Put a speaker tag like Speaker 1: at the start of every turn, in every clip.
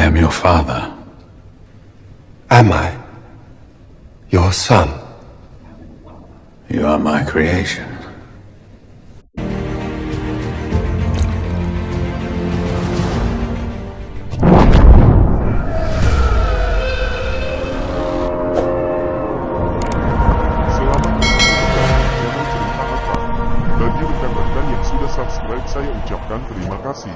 Speaker 1: am your father.
Speaker 2: Am I your son?
Speaker 1: You are my creation.
Speaker 3: Selamat datang di channel Cerita Apa. Bagi rekan-rekan yang sudah subscribe, saya ucapkan terima kasih.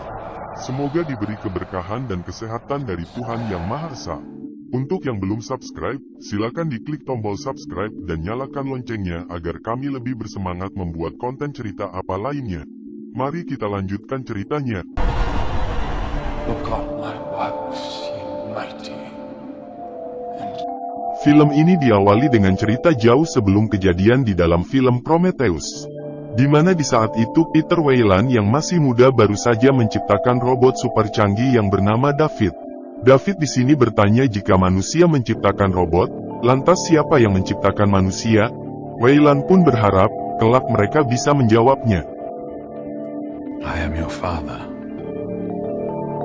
Speaker 3: Semoga diberi keberkahan dan kesehatan dari Tuhan Yang Maha Esa. Untuk yang belum subscribe, silakan diklik tombol subscribe dan nyalakan loncengnya agar kami lebih bersemangat membuat konten cerita apa lainnya. Mari kita lanjutkan ceritanya.
Speaker 1: Look on my works, you mighty.
Speaker 3: Film ini diawali dengan cerita jauh sebelum kejadian di dalam film Prometheus, di mana di saat itu Peter Weyland yang masih muda baru saja menciptakan robot super canggih yang bernama David. David di sini bertanya jika manusia menciptakan robot, lantas siapa yang menciptakan manusia? Weyland pun berharap kelak mereka bisa menjawabnya.
Speaker 1: I am your father.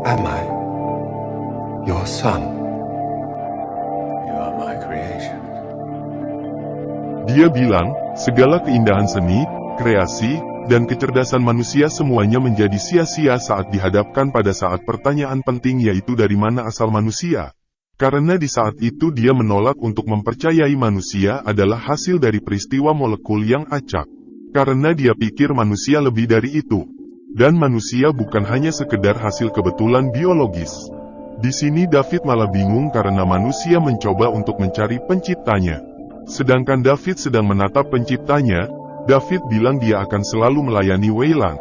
Speaker 2: Am I your son?
Speaker 1: You are my creation.
Speaker 3: Dia bilang, segala keindahan seni, kreasi, dan kecerdasan manusia semuanya menjadi sia-sia saat dihadapkan pada saat pertanyaan penting yaitu dari mana asal manusia. Karena di saat itu dia menolak untuk mempercayai manusia adalah hasil dari peristiwa molekul yang acak. Karena dia pikir manusia lebih dari itu. Dan manusia bukan hanya sekedar hasil kebetulan biologis. Di sini David malah bingung karena manusia mencoba untuk mencari penciptanya. Sedangkan David sedang menatap penciptanya, David bilang dia akan selalu melayani Weyland.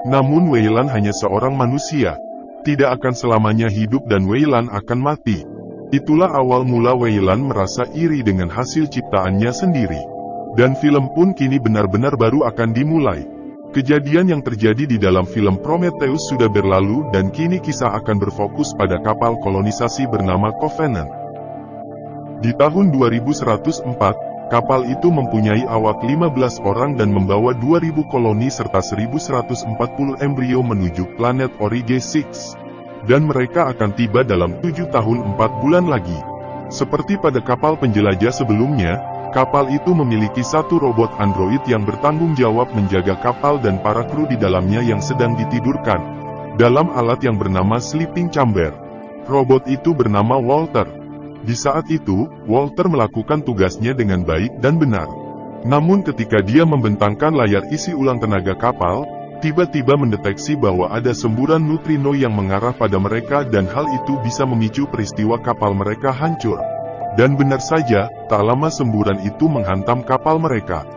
Speaker 3: Namun Weyland hanya seorang manusia. Tidak akan selamanya hidup dan Weyland akan mati. Itulah awal mula Weyland merasa iri dengan hasil ciptaannya sendiri. Dan film pun kini benar-benar baru akan dimulai. Kejadian yang terjadi di dalam film Prometheus sudah berlalu dan kini kisah akan berfokus pada kapal kolonisasi bernama Covenant. Di tahun 2104, kapal itu mempunyai awak 15 orang dan membawa 2000 koloni serta 1140 embrio menuju planet Orige 6. Dan mereka akan tiba dalam 7 tahun 4 bulan lagi. Seperti pada kapal penjelajah sebelumnya, kapal itu memiliki satu robot android yang bertanggung jawab menjaga kapal dan para kru di dalamnya yang sedang ditidurkan. Dalam alat yang bernama sleeping chamber. Robot itu bernama Walter. Di saat itu, Walter melakukan tugasnya dengan baik dan benar. Namun ketika dia membentangkan layar isi ulang tenaga kapal, tiba-tiba mendeteksi bahwa ada semburan neutrino yang mengarah pada mereka dan hal itu bisa memicu peristiwa kapal mereka hancur. Dan benar saja, tak lama semburan itu menghantam kapal mereka.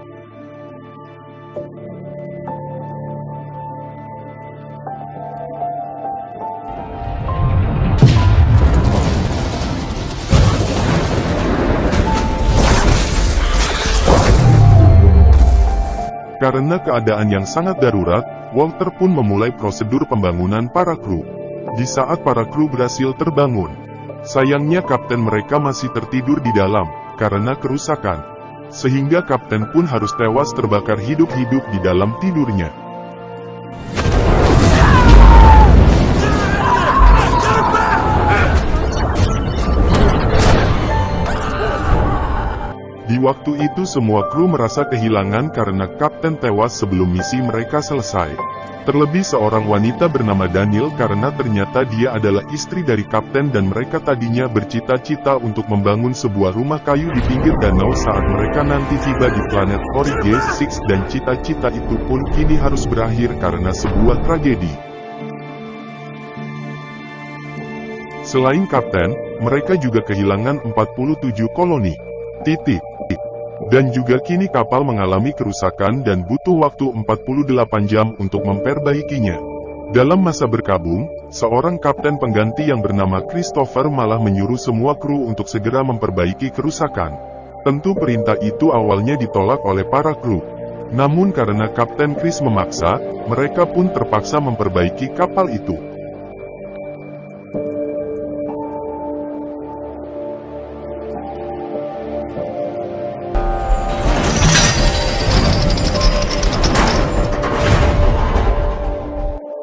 Speaker 3: Karena keadaan yang sangat darurat, Walter pun memulai prosedur pembangunan para kru. Di saat para kru berhasil terbangun, sayangnya kapten mereka masih tertidur di dalam, karena kerusakan. Sehingga kapten pun harus tewas terbakar hidup-hidup di dalam tidurnya. Di waktu itu semua kru merasa kehilangan karena kapten tewas sebelum misi mereka selesai. Terlebih seorang wanita bernama Daniel karena ternyata dia adalah istri dari kapten dan mereka tadinya bercita-cita untuk membangun sebuah rumah kayu di pinggir danau saat mereka nanti tiba di planet Orige 6 dan cita-cita itu pun kini harus berakhir karena sebuah tragedi. Selain kapten, mereka juga kehilangan 47 koloni. Dan juga kini kapal mengalami kerusakan dan butuh waktu 48 jam untuk memperbaikinya. Dalam masa berkabung, seorang kapten pengganti yang bernama Christopher malah menyuruh semua kru untuk segera memperbaiki kerusakan. Tentu perintah itu awalnya ditolak oleh para kru. Namun karena Kapten Chris memaksa, mereka pun terpaksa memperbaiki kapal itu.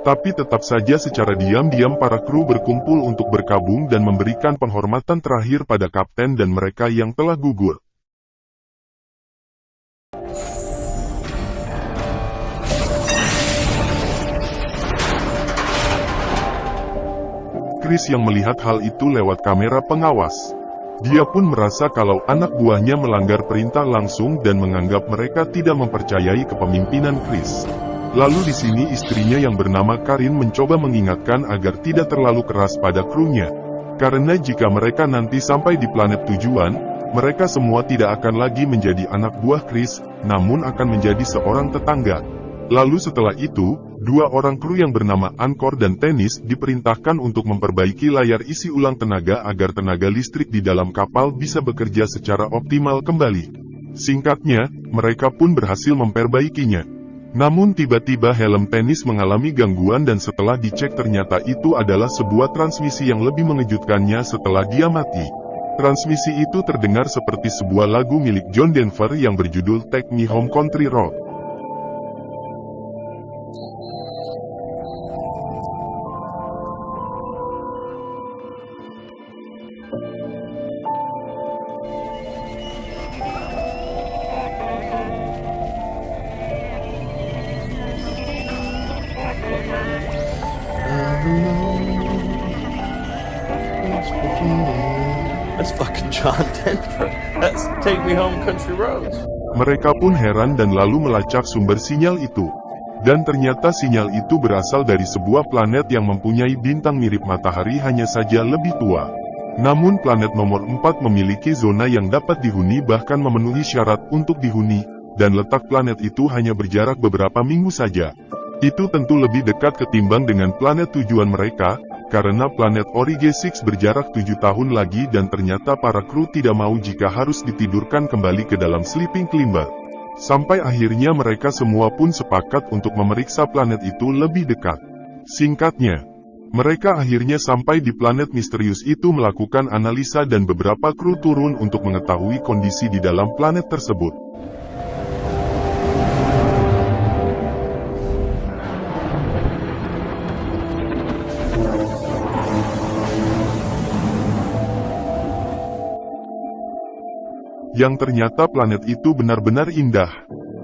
Speaker 3: Tapi tetap saja secara diam-diam para kru berkumpul untuk berkabung dan memberikan penghormatan terakhir pada kapten dan mereka yang telah gugur. Chris yang melihat hal itu lewat kamera pengawas. Dia pun merasa kalau anak buahnya melanggar perintah langsung dan menganggap mereka tidak mempercayai kepemimpinan Chris. Lalu di sini istrinya yang bernama Karin mencoba mengingatkan agar tidak terlalu keras pada krunya. Karena jika mereka nanti sampai di planet tujuan, mereka semua tidak akan lagi menjadi anak buah Chris, namun akan menjadi seorang tetangga. Lalu setelah itu, dua orang kru yang bernama Anchor dan Tennis diperintahkan untuk memperbaiki layar isi ulang tenaga agar tenaga listrik di dalam kapal bisa bekerja secara optimal kembali. Singkatnya, mereka pun berhasil memperbaikinya. Namun tiba-tiba helm Tennis mengalami gangguan dan setelah dicek ternyata itu adalah sebuah transmisi yang lebih mengejutkannya setelah dia mati. Transmisi itu terdengar seperti sebuah lagu milik John Denver yang berjudul Take Me Home Country Road.
Speaker 4: That's fucking John Denver. That's Take Me Home Country Roads.
Speaker 3: Mereka pun heran dan lalu melacak sumber sinyal itu. Dan ternyata sinyal itu berasal dari sebuah planet yang mempunyai bintang mirip matahari hanya saja lebih tua. Namun planet nomor 4 memiliki zona yang dapat dihuni bahkan memenuhi syarat untuk dihuni, dan letak planet itu hanya berjarak beberapa minggu saja. Itu tentu lebih dekat ketimbang dengan planet tujuan mereka, karena planet Origin 6 berjarak 7 tahun lagi dan ternyata para kru tidak mau jika harus ditidurkan kembali ke dalam sleeping chamber. Sampai akhirnya mereka semua pun sepakat untuk memeriksa planet itu lebih dekat. Singkatnya, mereka akhirnya sampai di planet misterius itu melakukan analisa dan beberapa kru turun untuk mengetahui kondisi di dalam planet tersebut. Yang ternyata planet itu benar-benar indah.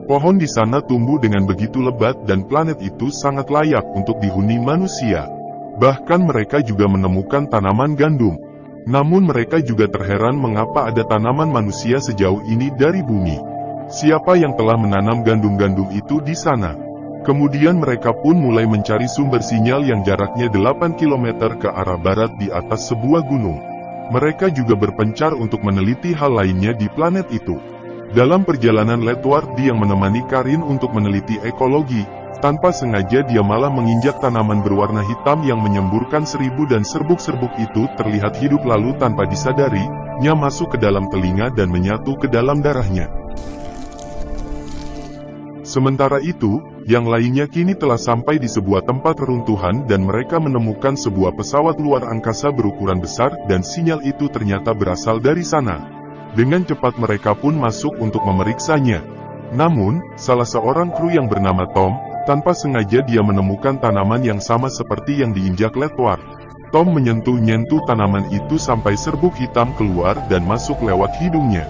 Speaker 3: Pohon di sana tumbuh dengan begitu lebat dan planet itu sangat layak untuk dihuni manusia. Bahkan mereka juga menemukan tanaman gandum. Namun mereka juga terheran mengapa ada tanaman manusia sejauh ini dari bumi. Siapa yang telah menanam gandum-gandum itu di sana? Kemudian mereka pun mulai mencari sumber sinyal yang jaraknya 8 km ke arah barat di atas sebuah gunung. Mereka juga berpencar untuk meneliti hal lainnya di planet itu. Dalam perjalanan Letward yang menemani Karin untuk meneliti ekologi, tanpa sengaja dia malah menginjak tanaman berwarna hitam yang menyemburkan seribu dan serbuk-serbuk itu terlihat hidup lalu tanpa disadari, nya masuk ke dalam telinga dan menyatu ke dalam darahnya. Sementara itu, yang lainnya kini telah sampai di sebuah tempat reruntuhan dan mereka menemukan sebuah pesawat luar angkasa berukuran besar dan sinyal itu ternyata berasal dari sana. Dengan cepat mereka pun masuk untuk memeriksanya. Namun, salah seorang kru yang bernama Tom, tanpa sengaja dia menemukan tanaman yang sama seperti yang diinjak Letward. Tom menyentuh-nyentuh tanaman itu sampai serbuk hitam keluar dan masuk lewat hidungnya.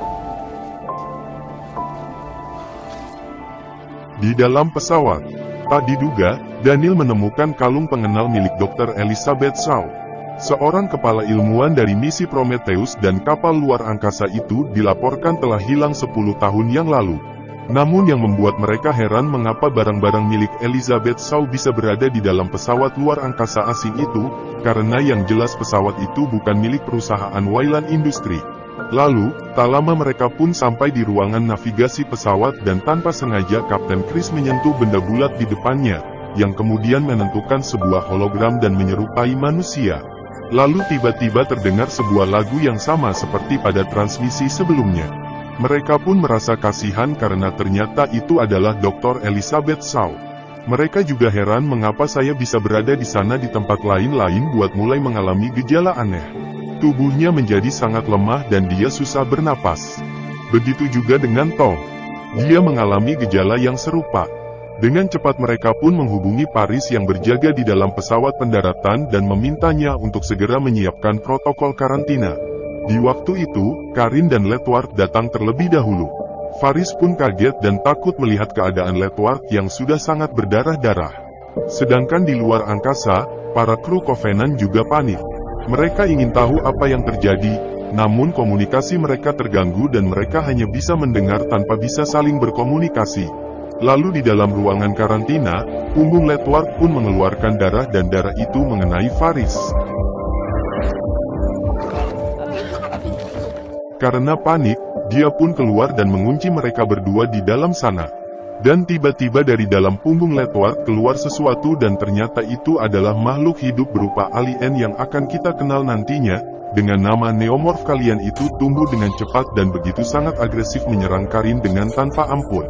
Speaker 3: Di dalam pesawat, tak diduga, Daniel menemukan kalung pengenal milik Dr. Elizabeth Shaw. Seorang kepala ilmuwan dari misi Prometheus dan kapal luar angkasa itu dilaporkan telah hilang 10 tahun yang lalu. Namun yang membuat mereka heran mengapa barang-barang milik Elizabeth Shaw bisa berada di dalam pesawat luar angkasa asing itu, karena yang jelas pesawat itu bukan milik perusahaan Wayland Industry. Lalu, tak lama mereka pun sampai di ruangan navigasi pesawat dan tanpa sengaja Kapten Chris menyentuh benda bulat di depannya, yang kemudian menentukan sebuah hologram dan menyerupai manusia. Lalu tiba-tiba terdengar sebuah lagu yang sama seperti pada transmisi sebelumnya. Mereka pun merasa kasihan karena ternyata itu adalah Dr. Elizabeth Shaw. Mereka juga heran mengapa saya bisa berada di sana di tempat lain-lain buat mulai mengalami gejala aneh. Tubuhnya menjadi sangat lemah dan dia susah bernapas. Begitu juga dengan Tom. Dia mengalami gejala yang serupa. Dengan cepat mereka pun menghubungi Paris yang berjaga di dalam pesawat pendaratan dan memintanya untuk segera menyiapkan protokol karantina. Di waktu itu, Karin dan Ledward datang terlebih dahulu. Faris pun kaget dan takut melihat keadaan Ledward yang sudah sangat berdarah-darah. Sedangkan di luar angkasa, para kru Covenant juga panik. Mereka ingin tahu apa yang terjadi, namun komunikasi mereka terganggu dan mereka hanya bisa mendengar tanpa bisa saling berkomunikasi. Lalu di dalam ruangan karantina, punggung Ledward pun mengeluarkan darah dan darah itu mengenai Faris. Karena panik, dia pun keluar dan mengunci mereka berdua di dalam sana. Dan tiba-tiba dari dalam punggung Ledward keluar sesuatu dan ternyata itu adalah makhluk hidup berupa alien yang akan kita kenal nantinya. Dengan nama Neomorph kalian itu tumbuh dengan cepat dan begitu sangat agresif menyerang Karin dengan tanpa ampun.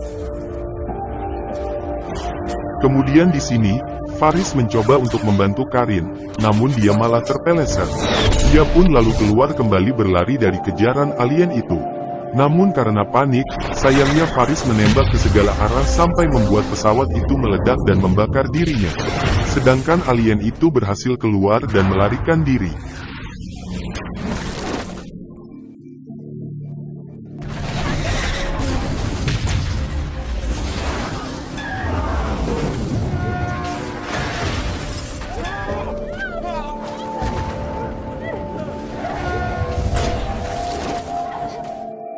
Speaker 3: Kemudian di sini, Faris mencoba untuk membantu Karin, namun dia malah terpeleset. Dia pun lalu keluar kembali berlari dari kejaran alien itu. Namun karena panik, sayangnya Faris menembak ke segala arah sampai membuat pesawat itu meledak dan membakar dirinya. Sedangkan alien itu berhasil keluar dan melarikan diri.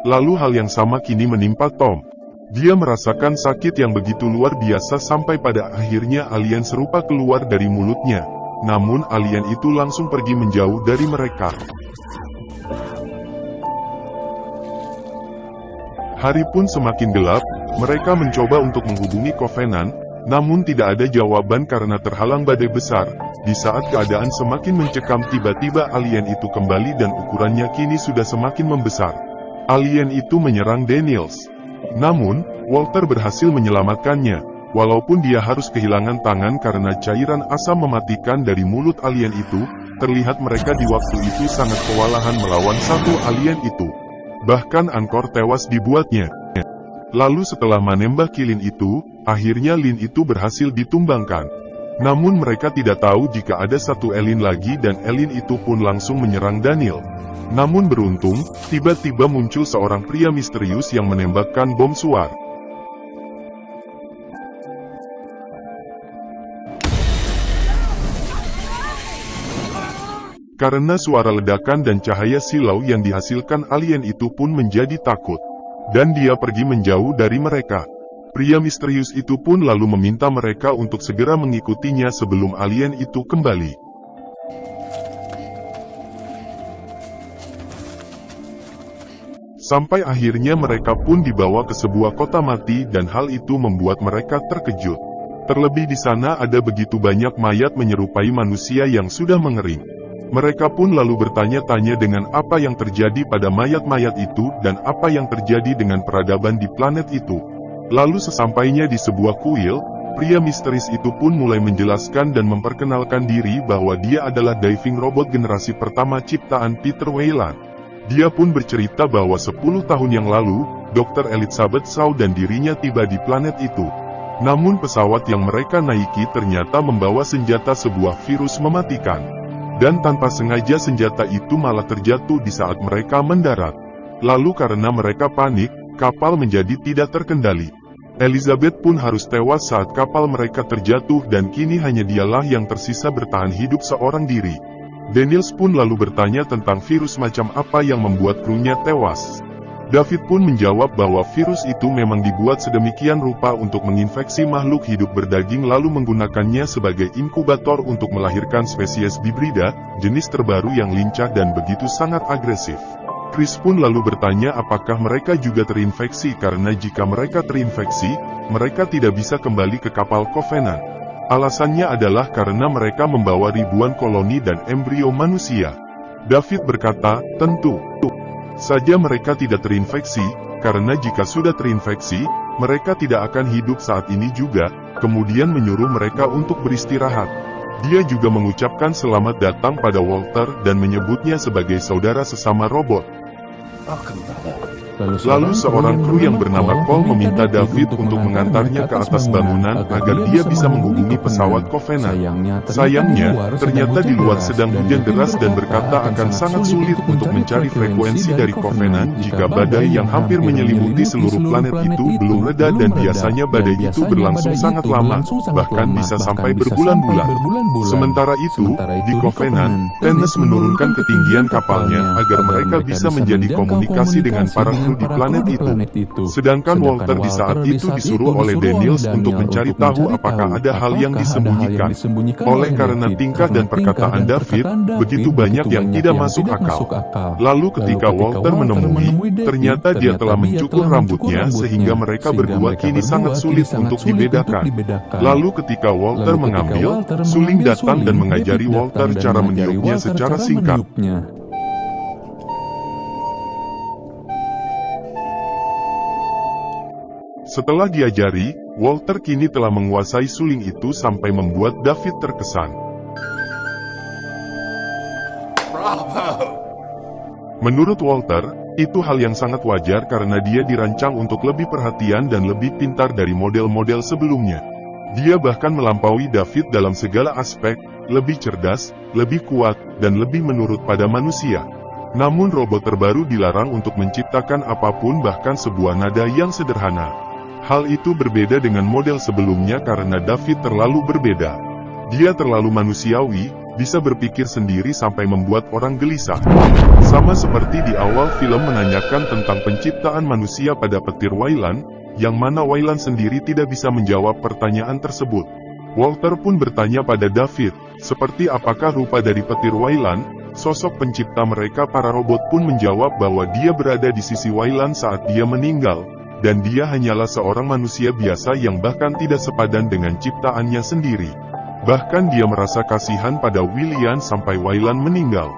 Speaker 3: Lalu hal yang sama kini menimpa Tom. Dia merasakan sakit yang begitu luar biasa sampai pada akhirnya alien serupa keluar dari mulutnya. Namun alien itu langsung pergi menjauh dari mereka. Hari pun semakin gelap, mereka mencoba untuk menghubungi Covenant, namun tidak ada jawaban karena terhalang badai besar. Di saat keadaan semakin mencekam tiba-tiba alien itu kembali dan ukurannya kini sudah semakin membesar. Alien itu menyerang Daniels. Namun, Walter berhasil menyelamatkannya, walaupun dia harus kehilangan tangan karena cairan asam mematikan dari mulut alien itu. Terlihat mereka di waktu itu sangat kewalahan melawan satu alien itu. Bahkan Angkor tewas dibuatnya. Lalu setelah menembak Lin itu, akhirnya Lin itu berhasil ditumbangkan. Namun mereka tidak tahu jika ada satu alien lagi dan alien itu pun langsung menyerang Daniel. Namun beruntung, tiba-tiba muncul seorang pria misterius yang menembakkan bom suar. Karena suara ledakan dan cahaya silau yang dihasilkan alien itu pun menjadi takut. Dan dia pergi menjauh dari mereka. Pria misterius itu pun lalu meminta mereka untuk segera mengikutinya sebelum alien itu kembali. Sampai akhirnya mereka pun dibawa ke sebuah kota mati dan hal itu membuat mereka terkejut. Terlebih di sana ada begitu banyak mayat menyerupai manusia yang sudah mengering. Mereka pun lalu bertanya-tanya dengan apa yang terjadi pada mayat-mayat itu dan apa yang terjadi dengan peradaban di planet itu. Lalu sesampainya di sebuah kuil, pria misteris itu pun mulai menjelaskan dan memperkenalkan diri bahwa dia adalah diving robot generasi pertama ciptaan Peter Weyland. Dia pun bercerita bahwa 10 tahun yang lalu, Dr. Elizabeth Shaw dan dirinya tiba di planet itu. Namun pesawat yang mereka naiki ternyata membawa senjata sebuah virus mematikan. Dan tanpa sengaja senjata itu malah terjatuh di saat mereka mendarat. Lalu karena mereka panik, kapal menjadi tidak terkendali. Elizabeth pun harus tewas saat kapal mereka terjatuh dan kini hanya dialah yang tersisa bertahan hidup seorang diri. Daniels pun lalu bertanya tentang virus macam apa yang membuat krunya tewas. David pun menjawab bahwa virus itu memang dibuat sedemikian rupa untuk menginfeksi makhluk hidup berdaging lalu menggunakannya sebagai inkubator untuk melahirkan spesies hibrida, jenis terbaru yang lincah dan begitu sangat agresif. Chris pun lalu bertanya apakah mereka juga terinfeksi karena jika mereka terinfeksi, mereka tidak bisa kembali ke kapal Covenant. Alasannya adalah karena mereka membawa ribuan koloni dan embrio manusia. David berkata, tentu saja mereka tidak terinfeksi, karena jika sudah terinfeksi, mereka tidak akan hidup saat ini juga, kemudian menyuruh mereka untuk beristirahat. Dia juga mengucapkan selamat datang pada Walter dan menyebutnya sebagai saudara sesama robot.
Speaker 1: Welcome, brother.
Speaker 3: Lalu seorang kru yang bernama Cole meminta David untuk mengantarnya ke atas bangunan agar dia bisa menghubungi pesawat Covenant. Sayangnya, ternyata di luar sedang hujan deras dan berkata akan sangat sulit untuk mencari frekuensi dari Covenant jika badai yang hampir menyelimuti seluruh planet itu belum reda, dan biasanya badai itu berlangsung sangat lama, bahkan bisa sampai berbulan-bulan. Sementara itu, di Covenant, Thanos menurunkan ketinggian kapalnya agar mereka bisa menjadi komunikasi dengan para kru di planet itu. Sedangkan Walter di saat itu disuruh oleh Daniels untuk mencari tahu apakah ada hal yang disembunyikan. Oleh karena tingkah dan perkataan David, begitu banyak yang tidak masuk akal. Lalu ketika Walter menemui, ternyata dia telah mencukur rambutnya sehingga mereka berdua kini sangat sulit untuk dibedakan. Lalu ketika Walter mengambil, Suling datang dan mengajari Walter cara meniupnya secara singkat. Setelah diajari, Walter kini telah menguasai suling itu sampai membuat David terkesan.
Speaker 1: Bravo!
Speaker 3: Menurut Walter, itu hal yang sangat wajar karena dia dirancang untuk lebih perhatian dan lebih pintar dari model-model sebelumnya. Dia bahkan melampaui David dalam segala aspek, lebih cerdas, lebih kuat, dan lebih menurut pada manusia. Namun robot terbaru dilarang untuk menciptakan apapun, bahkan sebuah nada yang sederhana. Hal itu berbeda dengan model sebelumnya karena David terlalu berbeda. Dia terlalu manusiawi, bisa berpikir sendiri sampai membuat orang gelisah. Sama seperti di awal film menanyakan tentang penciptaan manusia pada petir Wayland, yang mana Wayland sendiri tidak bisa menjawab pertanyaan tersebut. Walter pun bertanya pada David, seperti apakah rupa dari petir Wayland. Sosok pencipta mereka para robot pun menjawab bahwa dia berada di sisi Wayland saat dia meninggal, dan dia hanyalah seorang manusia biasa yang bahkan tidak sepadan dengan ciptaannya sendiri. Bahkan dia merasa kasihan pada William sampai Wayland meninggal.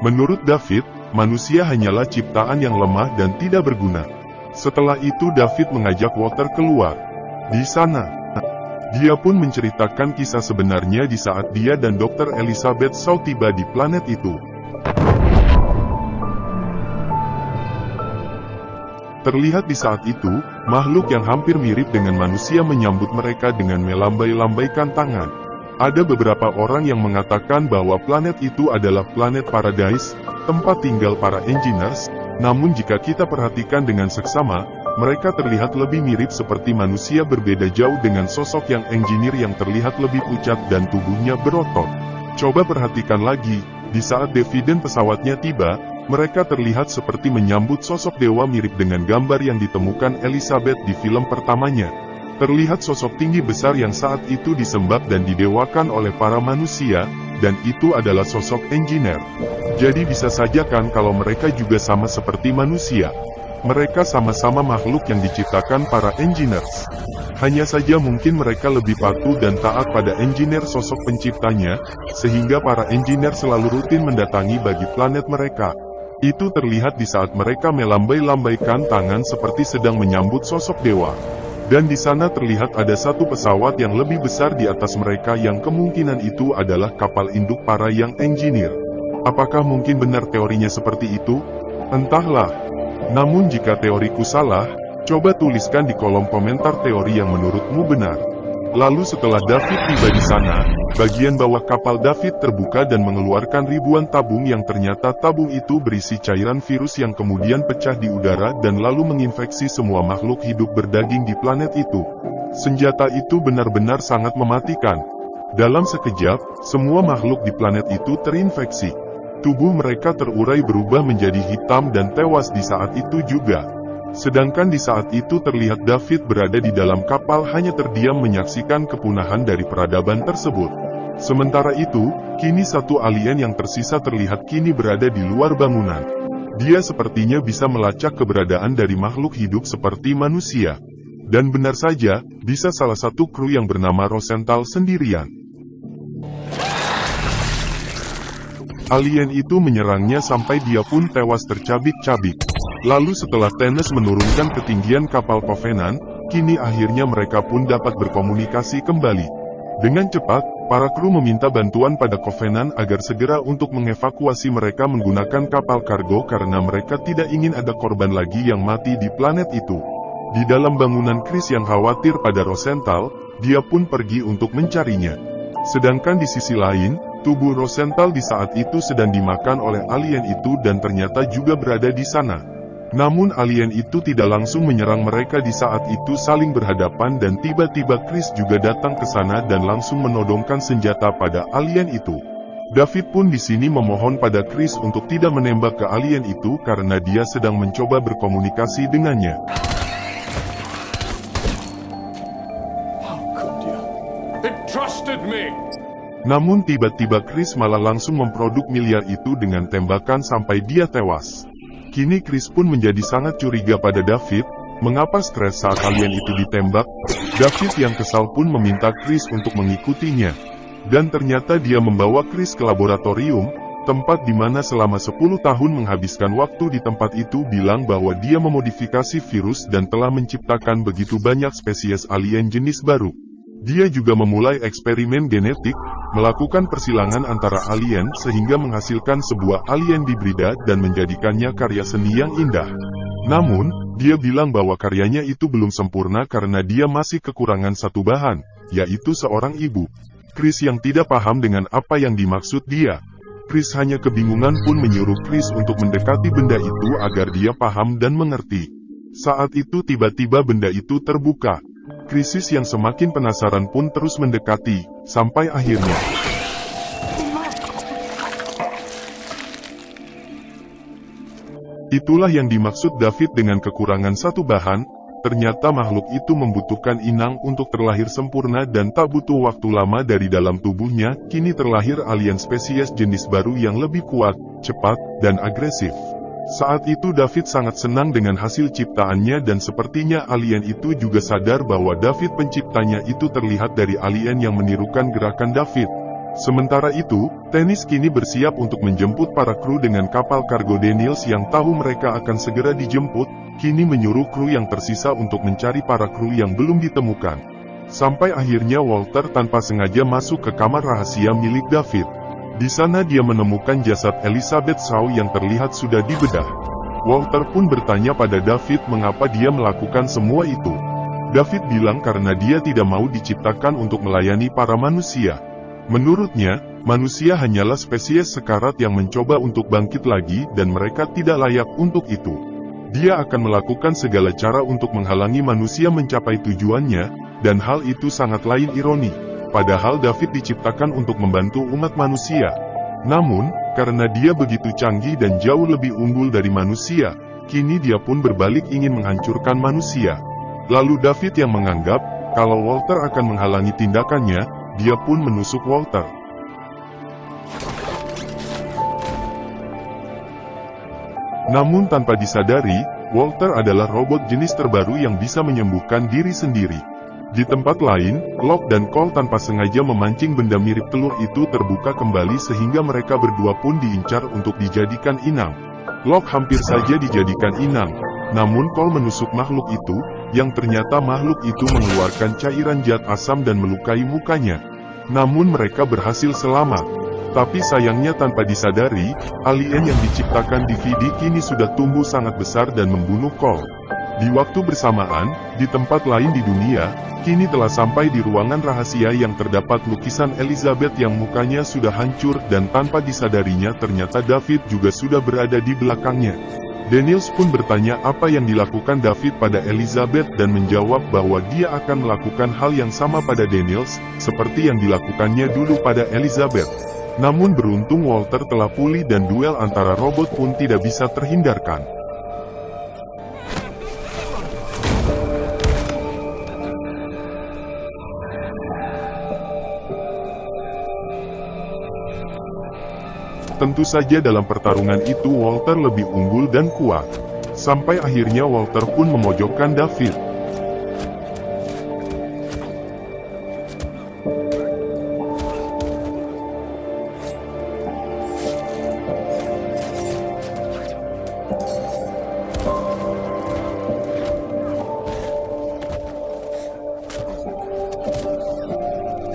Speaker 3: Menurut David, manusia hanyalah ciptaan yang lemah dan tidak berguna. Setelah itu David mengajak Walter keluar. Di sana, dia pun menceritakan kisah sebenarnya di saat dia dan Dr. Elizabeth Shaw tiba di planet itu. Terlihat di saat itu, makhluk yang hampir mirip dengan manusia menyambut mereka dengan melambai-lambaikan tangan. Ada beberapa orang yang mengatakan bahwa planet itu adalah planet Paradise, tempat tinggal para engineers, namun jika kita perhatikan dengan seksama, mereka terlihat lebih mirip seperti manusia, berbeda jauh dengan sosok yang engineer yang terlihat lebih pucat dan tubuhnya berotot. Coba perhatikan lagi, di saat dividen pesawatnya tiba, mereka terlihat seperti menyambut sosok dewa mirip dengan gambar yang ditemukan Elizabeth di film pertamanya. Terlihat sosok tinggi besar yang saat itu disembah dan didewakan oleh para manusia, dan itu adalah sosok engineer. Jadi bisa saja kan kalau mereka juga sama seperti manusia. Mereka sama-sama makhluk yang diciptakan para engineers. Hanya saja mungkin mereka lebih patuh dan taat pada engineer sosok penciptanya, sehingga para engineer selalu rutin mendatangi bagi planet mereka. Itu terlihat di saat mereka melambai-lambaikan tangan seperti sedang menyambut sosok dewa. Dan di sana terlihat ada satu pesawat yang lebih besar di atas mereka yang kemungkinan itu adalah kapal induk para yang engineer. Apakah mungkin benar teorinya seperti itu? Entahlah. Namun jika teoriku salah, coba tuliskan di kolom komentar teori yang menurutmu benar. Lalu setelah David tiba di sana, bagian bawah kapal David terbuka dan mengeluarkan ribuan tabung yang ternyata tabung itu berisi cairan virus yang kemudian pecah di udara dan lalu menginfeksi semua makhluk hidup berdaging di planet itu. Senjata itu benar-benar sangat mematikan. Dalam sekejap, semua makhluk di planet itu terinfeksi. Tubuh mereka terurai berubah menjadi hitam dan tewas di saat itu juga. Sedangkan di saat itu terlihat David berada di dalam kapal hanya terdiam menyaksikan kepunahan dari peradaban tersebut. Sementara itu, kini satu alien yang tersisa terlihat kini berada di luar bangunan. Dia sepertinya bisa melacak keberadaan dari makhluk hidup seperti manusia. Dan benar saja, bisa salah satu kru yang bernama Rosenthal sendirian. Alien itu menyerangnya sampai dia pun tewas tercabik-cabik. Lalu setelah Thanos menurunkan ketinggian kapal Covenant, kini akhirnya mereka pun dapat berkomunikasi kembali. Dengan cepat, Para kru meminta bantuan pada Covenant agar segera untuk mengevakuasi mereka menggunakan kapal kargo karena mereka tidak ingin ada korban lagi yang mati di planet itu. Di dalam bangunan Chris yang khawatir pada Rosenthal, dia pun pergi untuk mencarinya. Sedangkan di sisi lain, tubuh Rosenthal di saat itu sedang dimakan oleh alien itu dan ternyata juga berada di sana. Namun alien itu tidak langsung menyerang mereka di saat itu saling berhadapan dan tiba-tiba Chris juga datang ke sana dan langsung menodongkan senjata pada alien itu. David pun di sini memohon pada Chris untuk tidak menembak ke alien itu karena dia sedang mencoba berkomunikasi dengannya.
Speaker 1: How could you? It trusted me!
Speaker 3: Namun tiba-tiba Chris malah langsung memproduk miliar itu dengan tembakan sampai dia tewas. Kini Chris pun menjadi sangat curiga pada David, mengapa stres saat alien itu ditembak. David yang kesal pun meminta Chris untuk mengikutinya. Dan ternyata dia membawa Chris ke laboratorium, tempat di mana selama 10 tahun menghabiskan waktu di tempat itu bilang bahwa dia memodifikasi virus dan telah menciptakan begitu banyak spesies alien jenis baru. Dia juga memulai eksperimen genetik, melakukan persilangan antara alien sehingga menghasilkan sebuah alien hibrida dan menjadikannya karya seni yang indah. Namun, dia bilang bahwa karyanya itu belum sempurna karena dia masih kekurangan satu bahan, yaitu seorang ibu. Chris yang tidak paham dengan apa yang dimaksud dia. Chris hanya kebingungan pun menyuruh Chris untuk mendekati benda itu agar dia paham dan mengerti. Saat itu tiba-tiba benda itu terbuka. Krisis yang semakin penasaran pun terus mendekati, sampai akhirnya. Itulah yang dimaksud David dengan kekurangan satu bahan, ternyata makhluk itu membutuhkan inang untuk terlahir sempurna dan tak butuh waktu lama dari dalam tubuhnya, kini terlahir alien spesies jenis baru yang lebih kuat, cepat, dan agresif. Saat itu David sangat senang dengan hasil ciptaannya dan sepertinya alien itu juga sadar bahwa David penciptanya itu terlihat dari alien yang menirukan gerakan David. Sementara itu, Tennis kini bersiap untuk menjemput para kru dengan kapal kargo Daniels yang tahu mereka akan segera dijemput, kini menyuruh kru yang tersisa untuk mencari para kru yang belum ditemukan. Sampai akhirnya Walter tanpa sengaja masuk ke kamar rahasia milik David. Di sana dia menemukan jasad Elizabeth Shaw yang terlihat sudah dibedah. Walter pun bertanya pada David mengapa dia melakukan semua itu. David bilang karena dia tidak mau diciptakan untuk melayani para manusia. Menurutnya, manusia hanyalah spesies sekarat yang mencoba untuk bangkit lagi dan mereka tidak layak untuk itu. Dia akan melakukan segala cara untuk menghalangi manusia mencapai tujuannya, dan hal itu sangat lain ironi. Padahal David diciptakan untuk membantu umat manusia. Namun, karena dia begitu canggih dan jauh lebih unggul dari manusia, kini dia pun berbalik ingin menghancurkan manusia. Lalu David yang menganggap, kalau Walter akan menghalangi tindakannya, dia pun menusuk Walter. Namun tanpa disadari, Walter adalah robot jenis terbaru yang bisa menyembuhkan diri sendiri. Di tempat lain, Locke dan Cole tanpa sengaja memancing benda mirip telur itu terbuka kembali sehingga mereka berdua pun diincar untuk dijadikan inang. Locke hampir saja dijadikan inang, namun Cole menusuk makhluk itu, yang ternyata makhluk itu mengeluarkan cairan zat asam dan melukai mukanya. Namun mereka berhasil selamat. Tapi sayangnya tanpa disadari, alien yang diciptakan DVD kini sudah tumbuh sangat besar dan membunuh Cole. Di waktu bersamaan, di tempat lain di dunia, kini telah sampai di ruangan rahasia yang terdapat lukisan Elizabeth yang mukanya sudah hancur dan tanpa disadarinya ternyata David juga sudah berada di belakangnya. Daniels pun bertanya apa yang dilakukan David pada Elizabeth dan menjawab bahwa dia akan melakukan hal yang sama pada Daniels, seperti yang dilakukannya dulu pada Elizabeth. Namun beruntung Walter telah pulih dan duel antara robot pun tidak bisa terhindarkan. Tentu saja dalam pertarungan itu Walter lebih unggul dan kuat. Sampai akhirnya Walter pun memojokkan David.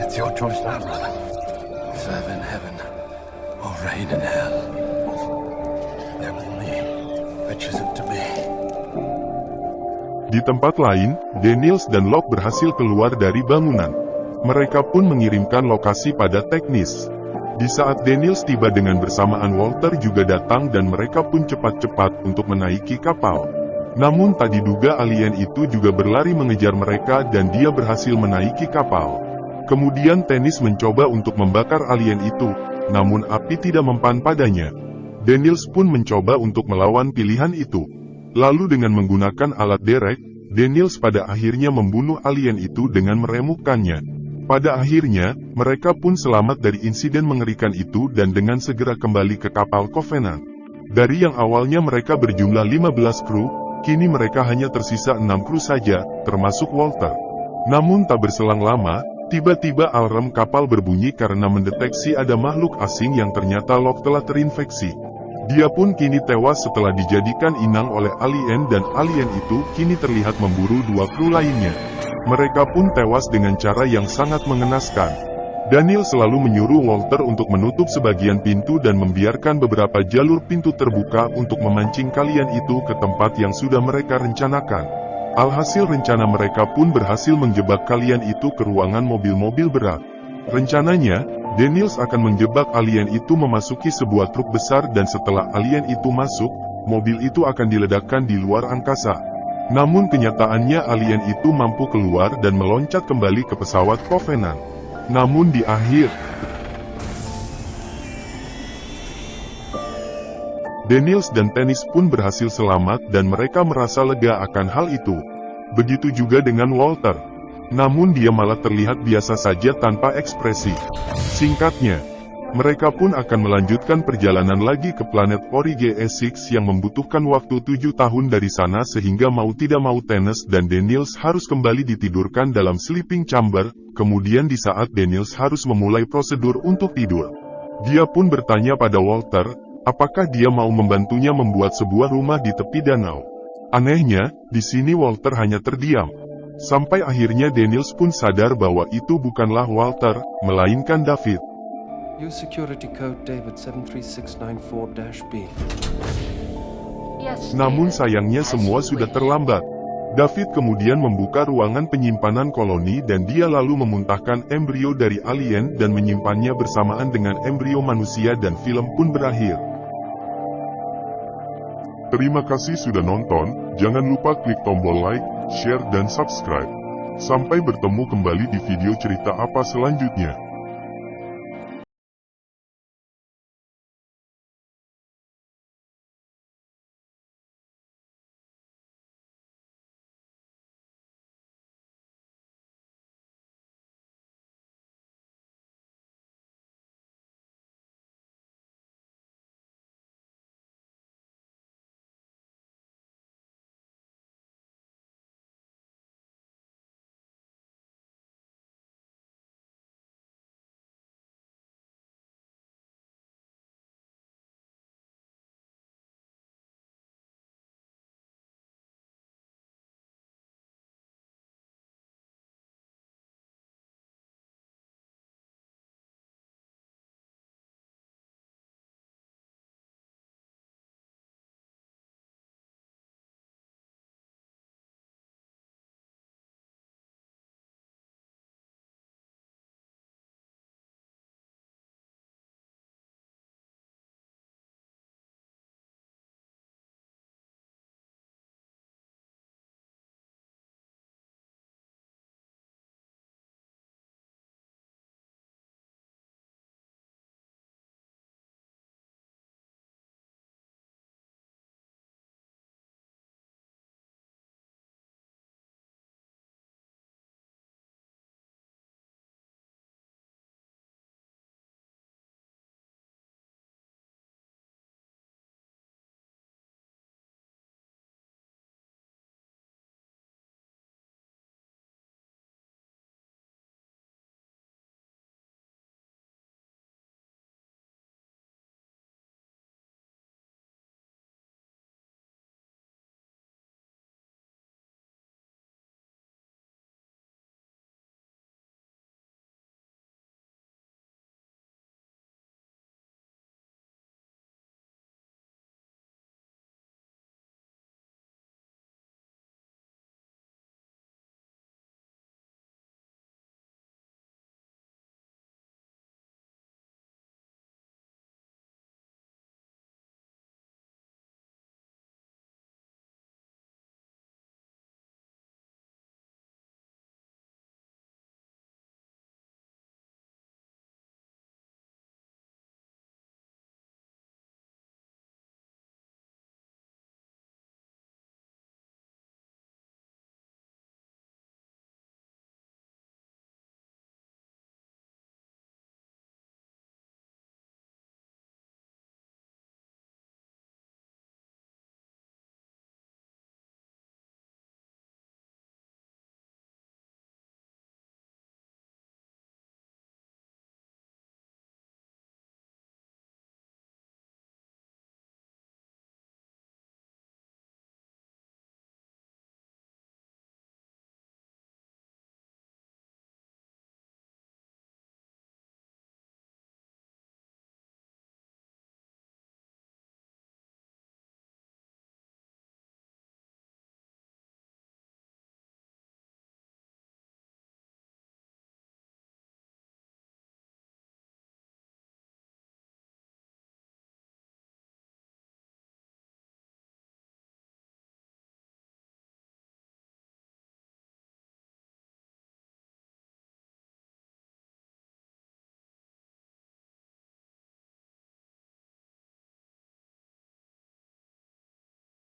Speaker 1: It's your choice now, brother.
Speaker 4: pictures it to be.
Speaker 3: Di tempat lain, Daniels dan Locke berhasil keluar dari bangunan. Mereka pun mengirimkan lokasi pada teknis. Di saat Daniels tiba dengan bersamaan Walter juga datang dan mereka pun cepat-cepat untuk menaiki kapal. Namun tak diduga alien itu juga berlari mengejar mereka dan dia berhasil menaiki kapal. Kemudian Dennis mencoba untuk membakar alien itu, namun api tidak mempan padanya. Daniels pun mencoba untuk melawan pilihan itu. Lalu dengan menggunakan alat derek, Daniels pada akhirnya membunuh alien itu dengan meremukkannya. Pada akhirnya, mereka pun selamat dari insiden mengerikan itu dan dengan segera kembali ke kapal Covenant. Dari yang awalnya mereka berjumlah 15 kru, kini mereka hanya tersisa 6 kru saja, termasuk Walter. Namun tak berselang lama, tiba-tiba alarm kapal berbunyi karena mendeteksi ada makhluk asing yang ternyata Locke telah terinfeksi. Dia pun kini tewas setelah dijadikan inang oleh alien dan alien itu kini terlihat memburu 2 kru lainnya. Mereka pun tewas dengan cara yang sangat mengenaskan. Daniel selalu menyuruh Walter untuk menutup sebagian pintu dan membiarkan beberapa jalur pintu terbuka untuk memancing kalian itu ke tempat yang sudah mereka rencanakan. Alhasil rencana mereka pun berhasil menjebak kalian itu ke ruangan mobil-mobil berat. Rencananya, Daniels akan menjebak alien itu memasuki sebuah truk besar dan setelah alien itu masuk, mobil itu akan diledakkan di luar angkasa. Namun kenyataannya alien itu mampu keluar dan meloncat kembali ke pesawat Covenant. Namun di akhir, Daniels dan Dennis pun berhasil selamat dan mereka merasa lega akan hal itu. Begitu juga dengan Walter. Namun dia malah terlihat biasa saja tanpa ekspresi. Singkatnya, mereka pun akan melanjutkan perjalanan lagi ke planet Origin 6 yang membutuhkan waktu 7 tahun dari sana sehingga mau tidak mau Dennis dan Daniels harus kembali ditidurkan dalam sleeping chamber. Kemudian di saat Daniels harus memulai prosedur untuk tidur, dia pun bertanya pada Walter, apakah dia mau membantunya membuat sebuah rumah di tepi danau. Anehnya, di sini Walter hanya terdiam. Sampai akhirnya Daniels pun sadar bahwa itu bukanlah Walter, melainkan David.
Speaker 5: Use security code David 73694-B.
Speaker 3: Namun sayangnya semua sudah terlambat. David kemudian membuka ruangan penyimpanan koloni dan dia lalu memuntahkan embrio dari alien dan menyimpannya bersamaan dengan embrio manusia dan film pun berakhir. Terima kasih sudah nonton, jangan lupa klik tombol like, share dan subscribe. Sampai bertemu kembali di video cerita apa selanjutnya.